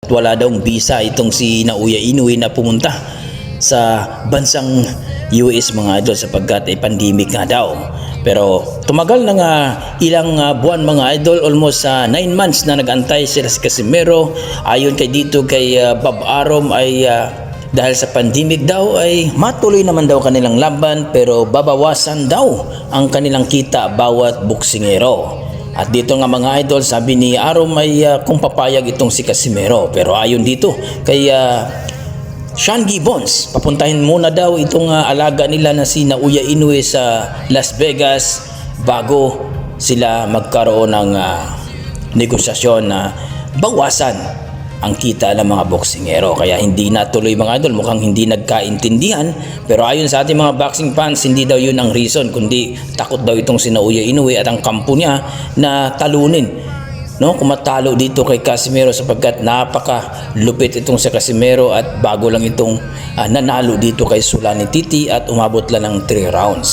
Wala daw visa itong si Naoya Inoue na pumunta sa bansang US mga idol sapagkat ay pandemic nga daw. Pero tumagal na nga ilang buwan mga idol, almost 9 months na nag-antay sila si Casimero. Ayon kay dito kay Bob Arum ay dahil sa pandemic daw ay matuloy naman daw kanilang laban pero babawasan daw ang kanilang kita bawat boksingero. At dito nga mga idol, sabi ni Arum ay kung papayag itong si Casimero. Pero ayon dito kay Sean Gibbons, papuntahin muna daw itong alaga nila na si Naoya Inoue sa Las Vegas bago sila magkaroon ng negosasyon na bawasan ang kita ng mga boksingero. Kaya hindi natuloy mga idol, mukhang hindi nagkaintindihan. Pero ayon sa ating mga boxing fans, hindi daw yun ang reason, kundi takot daw itong si Naoya Inoue at ang kampo niya na talunin, no, kumatalo dito kay Casimero sapagkat napaka lupit itong si Casimero at bago lang itong nanalo dito kay Sulani Titi at umabot lang ng 3 rounds.